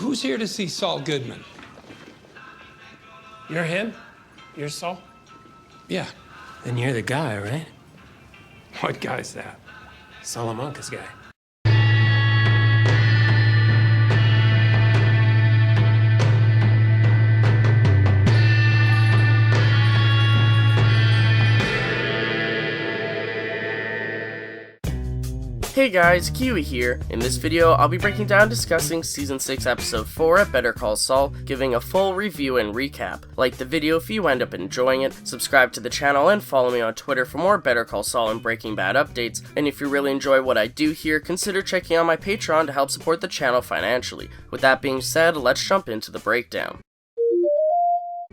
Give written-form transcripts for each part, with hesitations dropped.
Who's here to see Saul Goodman? You're him? You're Saul? Yeah. Then you're the guy, right? What guy's that? Salamanca's guy. Hey guys, Kiwi here. In this video, I'll be breaking down and discussing Season 6 Episode 4 of Better Call Saul, giving a full review and recap. Like the video if you end up enjoying it, subscribe to the channel, and follow me on Twitter for more Better Call Saul and Breaking Bad updates. And if you really enjoy what I do here, consider checking out my Patreon to help support the channel financially. With that being said, let's jump into the breakdown.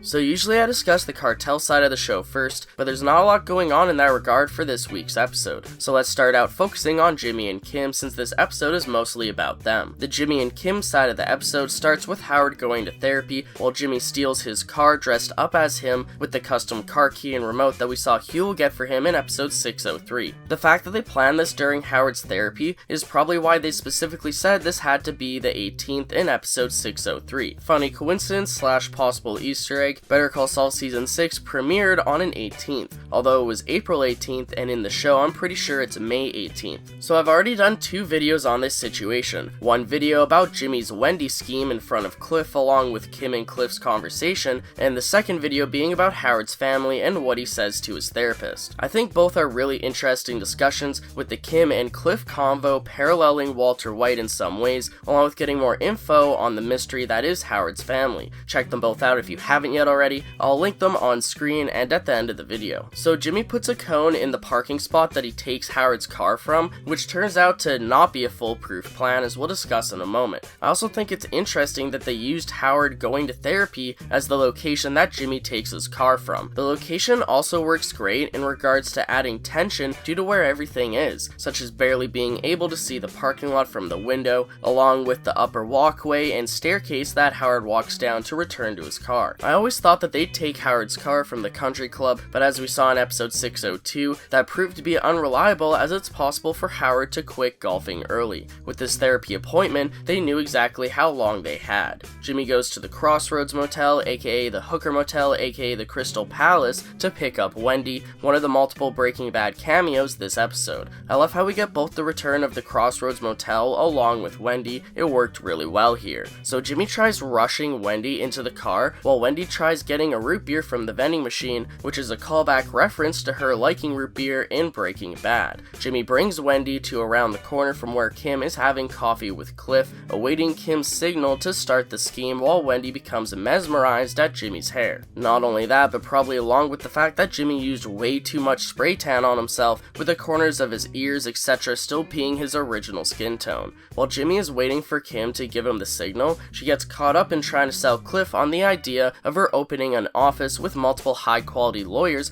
So usually I discuss the Cartel side of the show first, but there's not a lot going on in that regard for this week's episode. So let's start out focusing on Jimmy and Kim, since this episode is mostly about them. The Jimmy and Kim side of the episode starts with Howard going to therapy, while Jimmy steals his car dressed up as him with the custom car key and remote that we saw Huel get for him in episode 603. The fact that they planned this during Howard's therapy is probably why they specifically said this had to be the 18th in episode 603. Funny coincidence / possible Easter egg. Better Call Saul Season 6 premiered on an 18th, although it was April 18th, and in the show I'm pretty sure it's May 18th. So I've already done 2 videos on this situation. One video about Jimmy's Wendy scheme in front of Cliff along with Kim and Cliff's conversation, and the second video being about Howard's family and what he says to his therapist. I think both are really interesting discussions, with the Kim and Cliff convo paralleling Walter White in some ways, along with getting more info on the mystery that is Howard's family. Check them both out if you haven't yet already. I'll link them on screen and at the end of the video. So Jimmy puts a cone in the parking spot that he takes Howard's car from, which turns out to not be a foolproof plan, as we'll discuss in a moment. I also think it's interesting that they used Howard going to therapy as the location that Jimmy takes his car from. The location also works great in regards to adding tension due to where everything is, such as barely being able to see the parking lot from the window, along with the upper walkway and staircase that Howard walks down to return to his car. I always thought that they'd take Howard's car from the country club, but as we saw in episode 602, that proved to be unreliable, as it's possible for Howard to quit golfing early. With this therapy appointment, they knew exactly how long they had. Jimmy goes to the Crossroads Motel, aka the Hooker Motel, aka the Crystal Palace, to pick up Wendy, one of the multiple Breaking Bad cameos this episode. I love how we get both the return of the Crossroads Motel along with Wendy. It worked really well here. So Jimmy tries rushing Wendy into the car, while Wendy tries getting a root beer from the vending machine, which is a callback reference to her liking root beer in Breaking Bad. Jimmy brings Wendy to around the corner from where Kim is having coffee with Cliff, awaiting Kim's signal to start the scheme, while Wendy becomes mesmerized at Jimmy's hair. Not only that, but probably along with the fact that Jimmy used way too much spray tan on himself, with the corners of his ears etc. still being his original skin tone. While Jimmy is waiting for Kim to give him the signal, she gets caught up in trying to sell Cliff on the idea of her opening an office with multiple high-quality lawyers,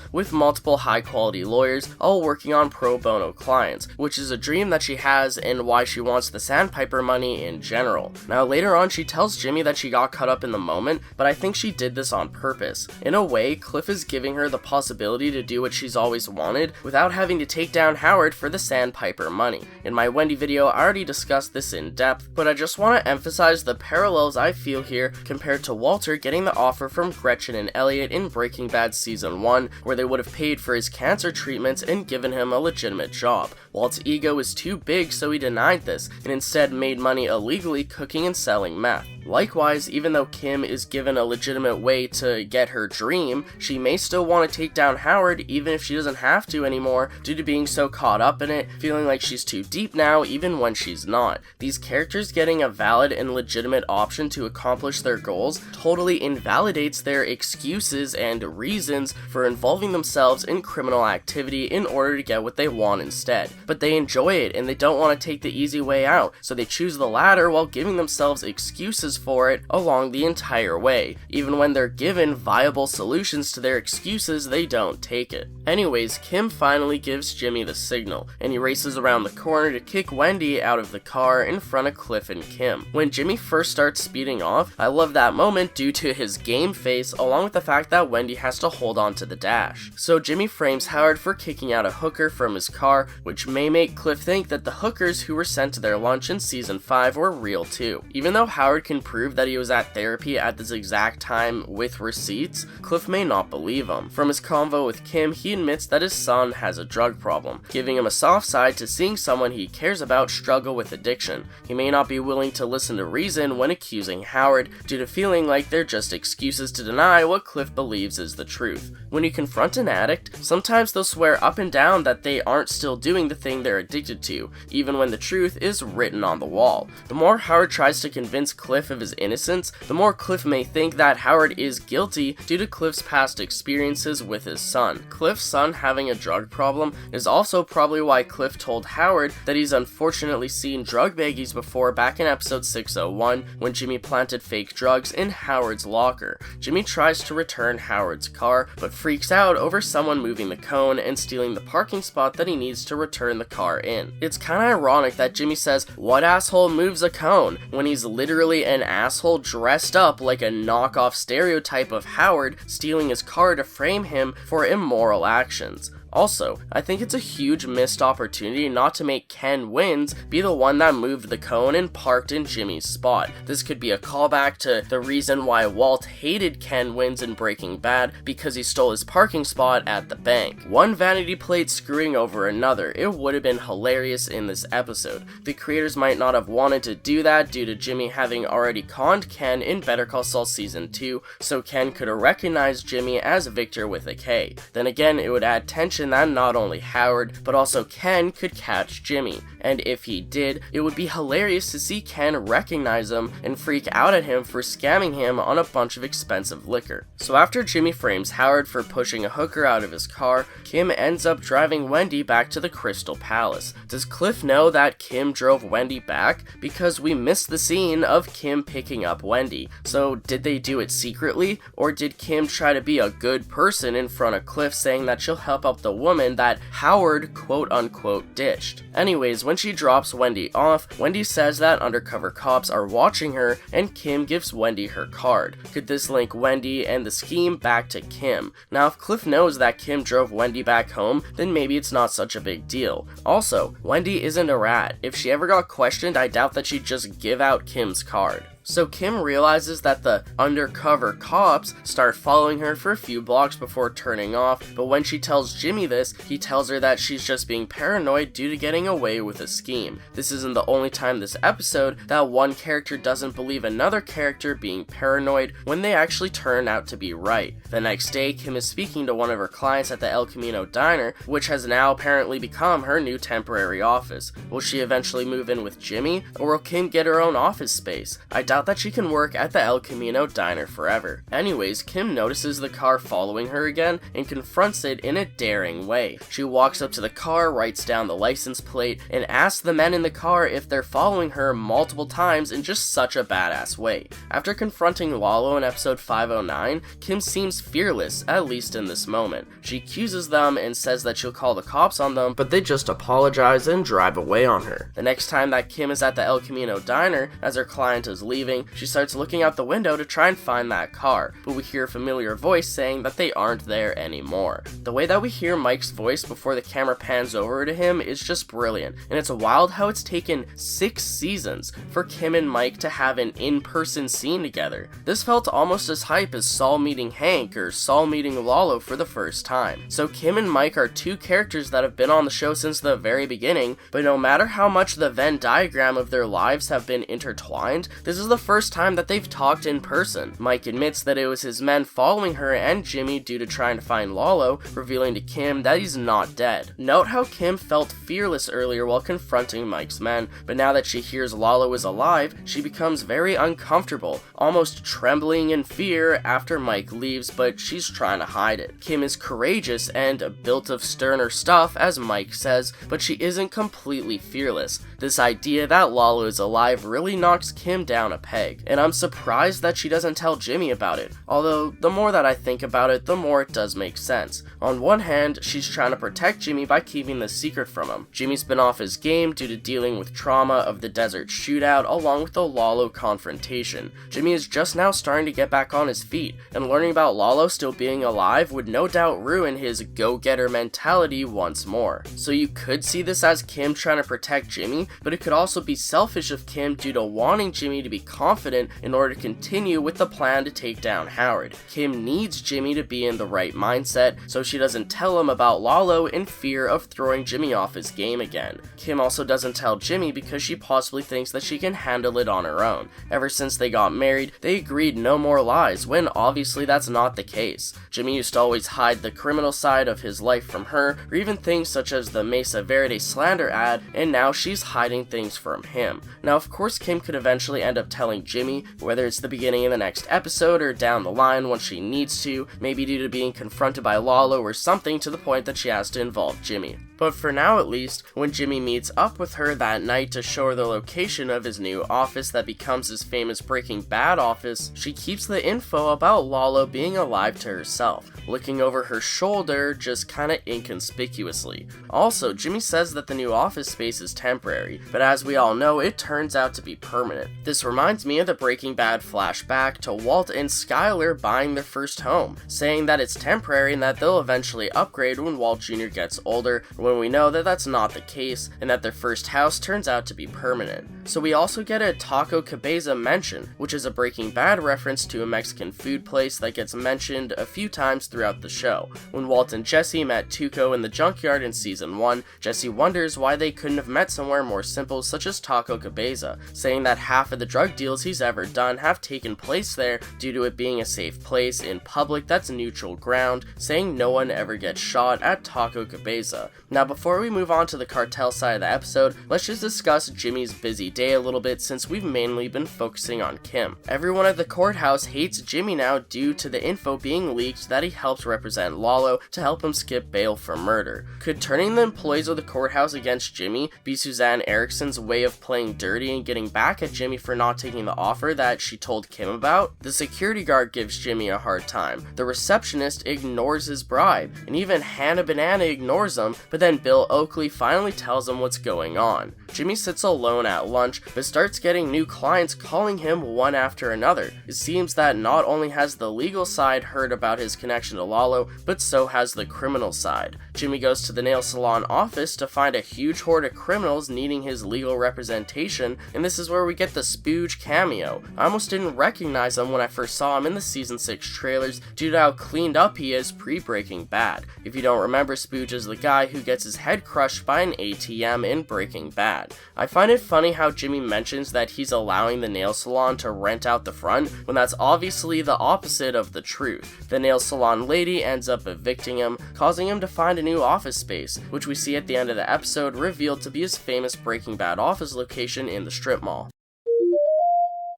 all working on pro bono clients, which is a dream that she has and why she wants the Sandpiper money in general. Now later on she tells Jimmy that she got caught up in the moment, but I think she did this on purpose. In a way, Cliff is giving her the possibility to do what she's always wanted without having to take down Howard for the Sandpiper money. In my Wendy video I already discussed this in depth, but I just want to emphasize the parallels I feel here compared to Walter getting the offer from Gretchen and Elliot in Breaking Bad Season 1, where they would have paid for his cancer treatments and given him a legitimate job. Walt's ego is too big, so he denied this, and instead made money illegally cooking and selling meth. Likewise, even though Kim is given a legitimate way to get her dream, she may still want to take down Howard even if she doesn't have to anymore due to being so caught up in it, feeling like she's too deep now even when she's not. These characters getting a valid and legitimate option to accomplish their goals totally invalidates their excuses and reasons for involving themselves in criminal activity in order to get what they want instead. But they enjoy it and they don't want to take the easy way out, so they choose the latter while giving themselves excuses for it along the entire way. Even when they're given viable solutions to their excuses, they don't take it. Anyways, Kim finally gives Jimmy the signal, and he races around the corner to kick Wendy out of the car in front of Cliff and Kim. When Jimmy first starts speeding off, I love that moment due to his game face, along with the fact that Wendy has to hold on to the dash. So Jimmy frames Howard for kicking out a hooker from his car, which may make Cliff think that the hookers who were sent to their lunch in Season 5 were real too. Even though Howard can prove that he was at therapy at this exact time with receipts, Cliff may not believe him. From his convo with Kim, he admits that his son has a drug problem, giving him a soft side to seeing someone he cares about struggle with addiction. He may not be willing to listen to reason when accusing Howard, due to feeling like they're just excuses to deny what Cliff believes is the truth. When you confront an addict, sometimes they'll swear up and down that they aren't still doing the thing they're addicted to, even when the truth is written on the wall. The more Howard tries to convince Cliff of his innocence, the more Cliff may think that Howard is guilty due to Cliff's past experiences with his son. Cliff's son having a drug problem is also probably why Cliff told Howard that he's unfortunately seen drug baggies before back in episode 601 when Jimmy planted fake drugs in Howard's locker. Jimmy tries to return Howard's car, but freaks out over someone moving the cone and stealing the parking spot that he needs to return the car in. It's kinda ironic that Jimmy says, "What asshole moves a cone?" when he's literally an asshole dressed up like a knockoff stereotype of Howard stealing his car to frame him for immoral actions. Also, I think it's a huge missed opportunity not to make Ken Wins be the one that moved the cone and parked in Jimmy's spot. This could be a callback to the reason why Walt hated Ken Wins in Breaking Bad, because he stole his parking spot at the bank. One vanity plate screwing over another. It would have been hilarious in this episode. The creators might not have wanted to do that due to Jimmy having already conned Ken in Better Call Saul Season 2, so Ken could have recognized Jimmy as Victor with a K. Then again, it would add tension that not only Howard, but also Ken could catch Jimmy, and if he did, it would be hilarious to see Ken recognize him and freak out at him for scamming him on a bunch of expensive liquor. So after Jimmy frames Howard for pushing a hooker out of his car, Kim ends up driving Wendy back to the Crystal Palace. Does Cliff know that Kim drove Wendy back? Because we missed the scene of Kim picking up Wendy. So did they do it secretly, or did Kim try to be a good person in front of Cliff saying that she'll help out the woman that Howard quote-unquote ditched? Anyways, when she drops Wendy off, Wendy says that undercover cops are watching her and Kim gives Wendy her card. Could this link Wendy and the scheme back to Kim? Now if Cliff knows that Kim drove Wendy back home, then maybe it's not such a big deal. Also, Wendy isn't a rat. If she ever got questioned, I doubt that she'd just give out Kim's card. So Kim realizes that the undercover cops start following her for a few blocks before turning off, but when she tells Jimmy this, he tells her that she's just being paranoid due to getting away with a scheme. This isn't the only time this episode that one character doesn't believe another character being paranoid when they actually turn out to be right. The next day, Kim is speaking to one of her clients at the El Camino Diner, which has now apparently become her new temporary office. Will she eventually move in with Jimmy, or will Kim get her own office space? I doubt that she can work at the El Camino Diner forever. Anyways, Kim notices the car following her again and confronts it in a daring way. She walks up to the car, writes down the license plate, and asks the men in the car if they're following her multiple times in just such a badass way. After confronting Lalo in episode 509, Kim seems fearless, at least in this moment. She accuses them and says that she'll call the cops on them, but they just apologize and drive away on her. The next time that Kim is at the El Camino Diner, as her client is leaving, she starts looking out the window to try and find that car, but we hear a familiar voice saying that they aren't there anymore. The way that we hear Mike's voice before the camera pans over to him is just brilliant, and it's wild how it's taken 6 seasons for Kim and Mike to have an in-person scene together. This felt almost as hype as Saul meeting Hank or Saul meeting Lalo for the first time. So Kim and Mike are two characters that have been on the show since the very beginning, but no matter how much the Venn diagram of their lives have been intertwined, this is the first time that they've talked in person. Mike admits that it was his men following her and Jimmy due to trying to find Lalo, revealing to Kim that he's not dead. Note how Kim felt fearless earlier while confronting Mike's men, but now that she hears Lalo is alive, she becomes very uncomfortable, almost trembling in fear after Mike leaves, but she's trying to hide it. Kim is courageous and built of sterner stuff, as Mike says, but she isn't completely fearless. This idea that Lalo is alive really knocks Kim down a peg, and I'm surprised that she doesn't tell Jimmy about it, although the more that I think about it, the more it does make sense. On one hand, she's trying to protect Jimmy by keeping this secret from him. Jimmy's been off his game due to dealing with trauma of the desert shootout along with the Lalo confrontation. Jimmy is just now starting to get back on his feet, and learning about Lalo still being alive would no doubt ruin his go-getter mentality once more. So you could see this as Kim trying to protect Jimmy, but it could also be selfish of Kim due to wanting Jimmy to be confident in order to continue with the plan to take down Howard. Kim needs Jimmy to be in the right mindset, so she doesn't tell him about Lalo in fear of throwing Jimmy off his game again. Kim also doesn't tell Jimmy because she possibly thinks that she can handle it on her own. Ever since they got married, they agreed no more lies, when obviously that's not the case. Jimmy used to always hide the criminal side of his life from her, or even things such as the Mesa Verde slander ad, and now she's hiding things from him. Now of course Kim could eventually end up telling Jimmy, whether it's the beginning of the next episode or down the line when she needs to, maybe due to being confronted by Lalo or something to the point that she has to involve Jimmy. But for now at least, when Jimmy meets up with her that night to show her the location of his new office that becomes his famous Breaking Bad office, she keeps the info about Lalo being alive to herself, looking over her shoulder just kinda inconspicuously. Also, Jimmy says that the new office space is temporary, but as we all know, it turns out to be permanent. This reminds me of the Breaking Bad flashback to Walt and Skyler buying their first home, saying that it's temporary and that they'll eventually upgrade when Walt Jr. gets older, when we know that that's not the case, and that their first house turns out to be permanent. So we also get a Taco Cabeza mention, which is a Breaking Bad reference to a Mexican food place that gets mentioned a few times throughout the show. When Walt and Jesse met Tuco in the junkyard in season 1, Jesse wonders why they couldn't have met somewhere more simple such as Taco Cabeza, saying that half of the drug deals he's ever done have taken place there due to it being a safe place in public that's neutral ground, saying no one ever gets shot at Taco Cabeza. Now before we move on to the cartel side of the episode, let's just discuss Jimmy's busy day a little bit since we've mainly been focusing on Kim. Everyone at the courthouse hates Jimmy now due to the info being leaked that he helps represent Lalo to help him skip bail for murder. Could turning the employees of the courthouse against Jimmy be Suzanne Erickson's way of playing dirty and getting back at Jimmy for not taking the offer that she told Kim about? The security guard gives Jimmy a hard time, the receptionist ignores his bribe, and even Hannah Banana ignores him, but then Bill Oakley finally tells him what's going on. Jimmy sits alone at lunch, but starts getting new clients calling him one after another. It seems that not only has the legal side heard about his connection to Lalo, but so has the criminal side. Jimmy goes to the nail salon office to find a huge horde of criminals needing his legal representation, and this is where we get the Spooge cameo. I almost didn't recognize him when I first saw him in the season 6 trailers due to how cleaned up he is pre-Breaking Bad. If you don't remember, Spooge is the guy who gets his head crushed by an ATM in Breaking Bad. I find it funny how Jimmy mentions that he's allowing the nail salon to rent out the front when that's obviously the opposite of the truth. The nail salon lady ends up evicting him, causing him to find a new office space, which we see at the end of the episode revealed to be his famous Breaking Bad office location in the strip mall.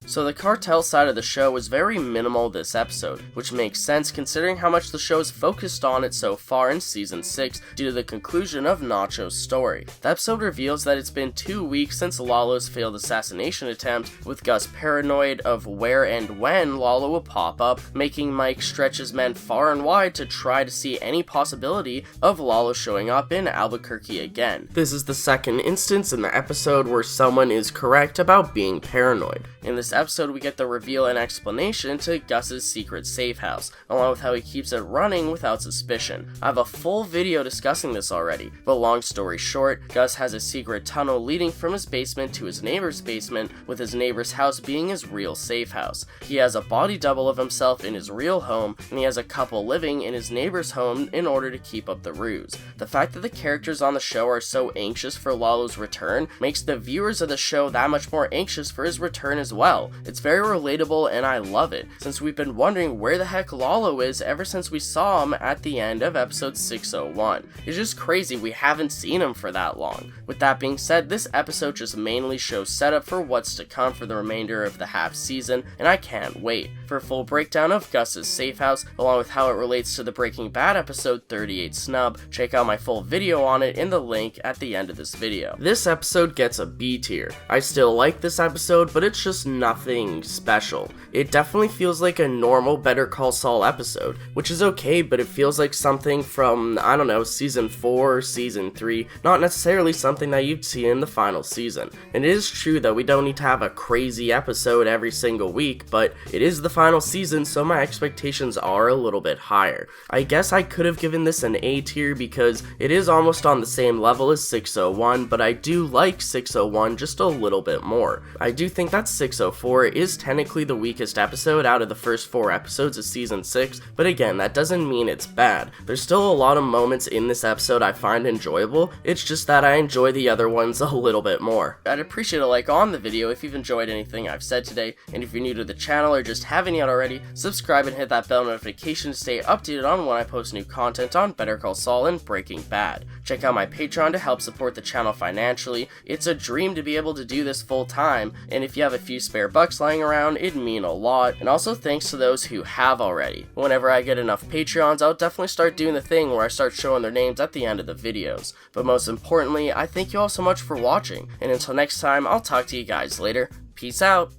So the cartel side of the show was very minimal this episode, which makes sense considering how much the show is focused on it so far in season 6 due to the conclusion of Nacho's story. The episode reveals that it's been 2 weeks since Lalo's failed assassination attempt, with Gus paranoid of where and when Lalo will pop up, making Mike stretch his men far and wide to try to see any possibility of Lalo showing up in Albuquerque again. This is the second instance in the episode where someone is correct about being paranoid. In this episode, we get the reveal and explanation to Gus's secret safe house, along with how he keeps it running without suspicion. I have a full video discussing this already, but long story short, Gus has a secret tunnel leading from his basement to his neighbor's basement, with his neighbor's house being his real safe house. He has a body double of himself in his real home, and he has a couple living in his neighbor's home in order to keep up the ruse. The fact that the characters on the show are so anxious for Lalo's return makes the viewers of the show that much more anxious for his return as well. It's very relatable and I love it, since we've been wondering where the heck Lalo is ever since we saw him at the end of episode 601. It's just crazy we haven't seen him for that long. With that being said, this episode just mainly shows setup for what's to come for the remainder of the half season, and I can't wait. For a full breakdown of Gus's safe house, along with how it relates to the Breaking Bad episode 38 snub, check out my full video on it in the link at the end of this video. This episode gets a B tier. I still like this episode, but it's just nothing special. It definitely feels like a normal Better Call Saul episode, which is okay, but it feels like something from, I don't know, season 4 or season 3, not necessarily something that you'd see in the final season. And it is true that we don't need to have a crazy episode every single week, but it is the final final season, so my expectations are a little bit higher. I guess I could have given this an A tier because it is almost on the same level as 601, but I do like 601 just a little bit more. I do think that 604 is technically the weakest episode out of the first 4 episodes of season 6, but again, that doesn't mean it's bad. There's still a lot of moments in this episode I find enjoyable, it's just that I enjoy the other ones a little bit more. I'd appreciate a like on the video if you've enjoyed anything I've said today, and if you're new to the channel or just haven't yet already, subscribe and hit that bell notification to stay updated on when I post new content on Better Call Saul and Breaking Bad. Check out my Patreon to help support the channel financially. It's a dream to be able to do this full time, and if you have a few spare bucks lying around, it'd mean a lot, and also thanks to those who have already. Whenever I get enough Patreons, I'll definitely start doing the thing where I start showing their names at the end of the videos. But most importantly, I thank you all so much for watching, and until next time, I'll talk to you guys later. Peace out!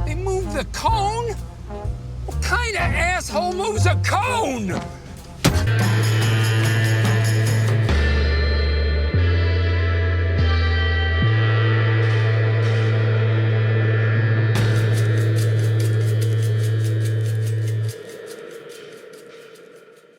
They moved the cone? What kind of asshole moves a cone?